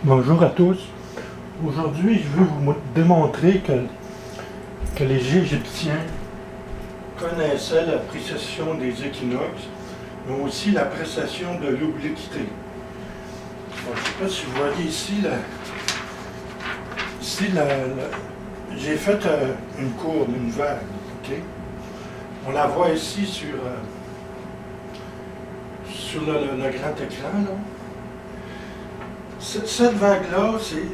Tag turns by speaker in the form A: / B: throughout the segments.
A: Bonjour à tous. Aujourd'hui, je veux vous démontrer que les Égyptiens connaissaient la précession des équinoxes, mais aussi la précession de l'obliquité. Je ne sais pas si vous voyez ici, j'ai fait une courbe, une vague. Okay? On la voit ici sur le grand écran. Là. Cette vague-là,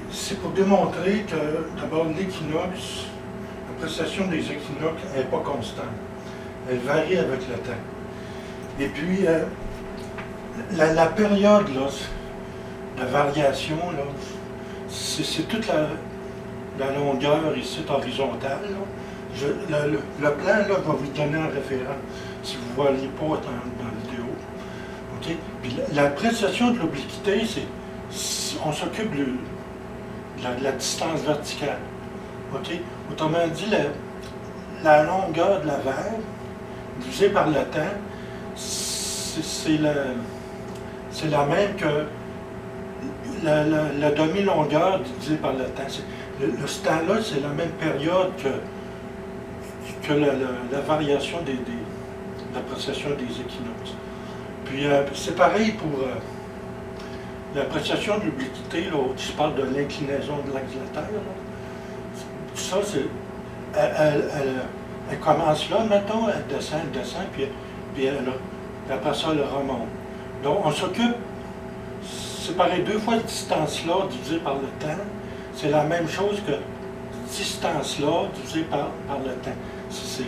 A: c'est pour démontrer que, d'abord, l'équinoxe, la précession des équinoxes n'est pas constante. Elle varie avec le temps. Et puis, la période là, de variation, c'est toute la longueur ici horizontale. Là. Le plan là, va vous donner un référent, si vous ne voyez pas dans la vidéo. Okay? Puis la précession de l'obliquité, on s'occupe de la distance verticale. Okay? Autrement dit, la longueur de la vague divisée par le temps, c'est la même que la demi-longueur divisée par le temps. Ce temps-là, c'est la même période que la variation de la précession des équinoxes. Puis c'est pareil pour la précession de l'obliquité, tu parles de l'inclinaison de l'axe de la Terre. Là. Ça, elle commence là, mettons, elle descend, puis après ça, elle remonte. Donc, on s'occupe, c'est pareil, 2 fois cette distance-là divisée par le temps, c'est la même chose que distance-là divisée par le temps. C'est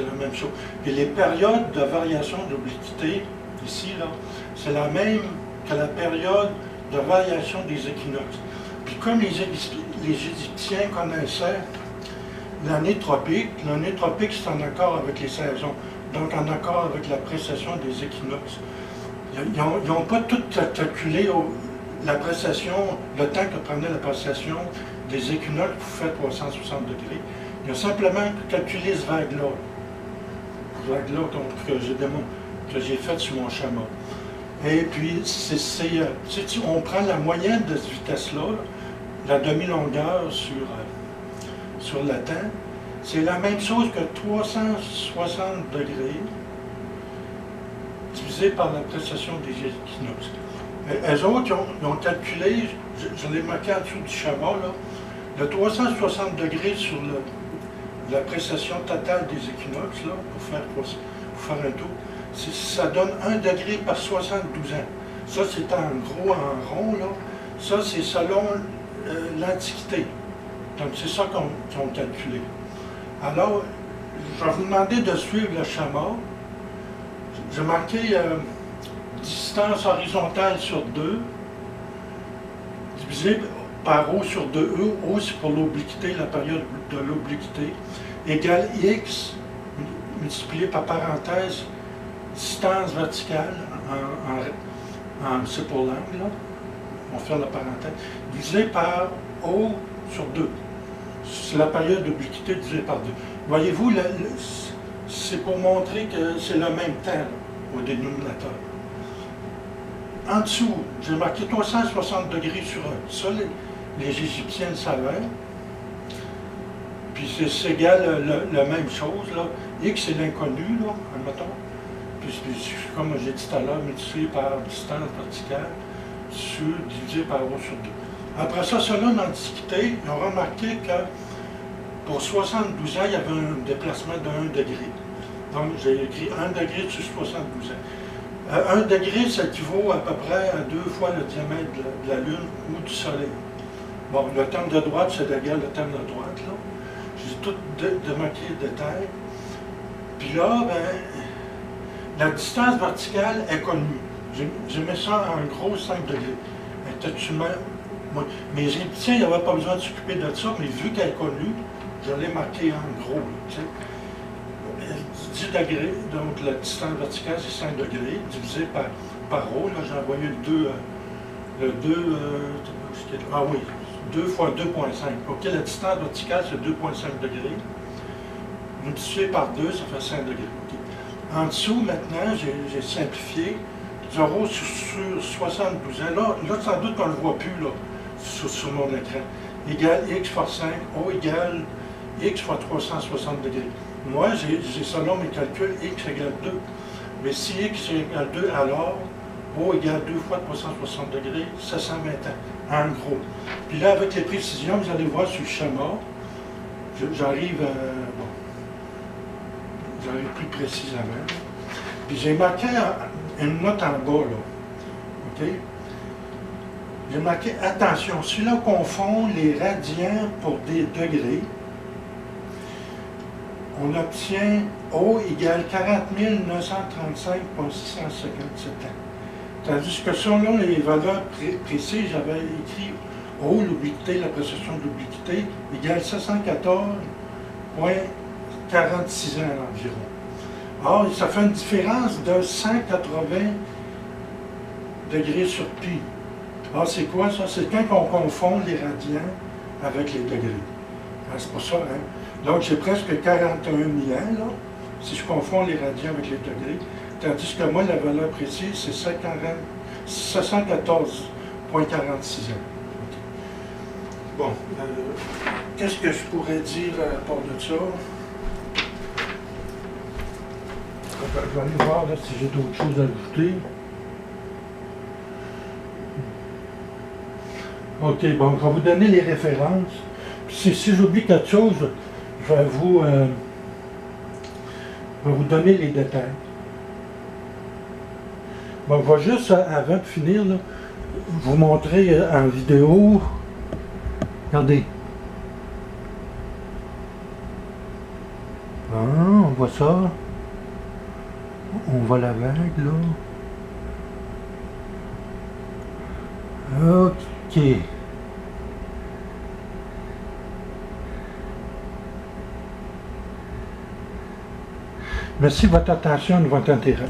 A: la même chose. Et les périodes de variation de l'obliquité, ici, là, c'est la même que la période de variation des équinoxes. Puis comme les Égyptiens connaissaient l'année tropique c'est en accord avec les saisons, donc en accord avec la précession des équinoxes. Ils n'ont pas tout calculé la précession, le temps que prenait la précession des équinoxes pour faire 360 degrés. Ils ont simplement calculé ce vague-là, que j'ai fait sur mon schéma. Et puis, on prend la moyenne de cette vitesse-là, la demi-longueur sur le temps, c'est la même chose que 360 degrés divisé par la précession des équinoxes. Eux autres, ils ont calculé, je l'ai marqué en dessous du schéma, là, le 360 degrés sur la précession totale des équinoxes, là, pour faire un tour. Ça donne 1 degré par 72 ans. Ça, c'est en gros, en rond, là. Ça, c'est selon l'Antiquité. Donc, c'est ça qu'ils ont calculé. Alors, je vais vous demander de suivre le schéma. J'ai marqué distance horizontale sur 2, divisé par O sur 2E. O, c'est pour l'obliquité, la période de l'obliquité, égale X multiplié par parenthèse distance verticale, c'est pour l'angle, on va faire la parenthèse, divisé par O sur 2. C'est la période d'obliquité divisée par 2. Voyez-vous, c'est pour montrer que c'est le même temps là, au dénominateur. En dessous, j'ai marqué 360 degrés sur 1. Ça, les Égyptiens le savaient. Puis c'est égal la même chose. Là. X, c'est l'inconnu, là, admettons. Puis, comme j'ai dit tout à l'heure, multiplié par distance verticale, divisé par O sur 2. Après ça, selon l'Antiquité, ils ont remarqué que pour 72 ans, il y avait un déplacement de 1 degré. Donc, j'ai écrit 1 degré sur 72 ans. 1 degré, ça équivaut à peu près à 2 fois le diamètre de la Lune ou du Soleil. Bon, le terme de droite, c'est égal au terme de droite, là. J'ai tout démarqué le détail. Puis là, la distance verticale est connue. J'ai mis ça en gros 5 degrés. Mais les Égyptiens, ils n'avaient pas besoin de s'occuper de ça, mais vu qu'elle est connue, je l'ai marqué en gros. Là, 10 degrés, donc la distance verticale, c'est 5 degrés, divisé par O. Là, j'ai envoyé le 2, ah oui, 2 fois 2,5. OK, la distance verticale, c'est 2,5 degrés. Multiplié par 2, ça fait 5 degrés. Okay. En dessous, maintenant, j'ai simplifié. 0 sur 72 ans. Là, sans doute qu'on ne le voit plus. Là. sur mon écran. Égale x fois 5, O égale x fois 360 degrés. Moi, j'ai selon mes calculs, x égale 2. Mais si x égale 2, alors O égale 2 fois 360 degrés, 720 ans, en gros. Puis là, avec les précisions, vous allez voir sur le schéma, j'arrive plus précisément. Puis j'ai marqué une note en bas, là. OK? J'ai marqué, attention, si l'on confond les radians pour des degrés, on obtient O égale 40 935,657 ans. Tandis que selon les valeurs précises, j'avais écrit O, l'ubiquité, la précession d'ubiquité, égale 714,46 ans environ. Or, ça fait une différence de 180 degrés sur pi. Alors, c'est quoi ça? C'est quand on confond les radians avec les degrés. C'est pour ça, hein? Donc, j'ai presque 41 000 ans, là, si je confonds les radians avec les degrés. Tandis que moi, la valeur précise, c'est 714,46 ans. Okay. Bon, qu'est-ce que je pourrais dire à part de ça? Je vais aller voir là, si j'ai d'autres choses à ajouter. OK, bon, je vais vous donner les références. Puis si j'oublie quelque chose, je vais vous donner les détails. Bon, je vais juste, avant de finir, là, vous montrer en vidéo. Regardez. Ah, on voit ça. On voit la vague, là. OK. Merci de votre attention et de votre intérêt.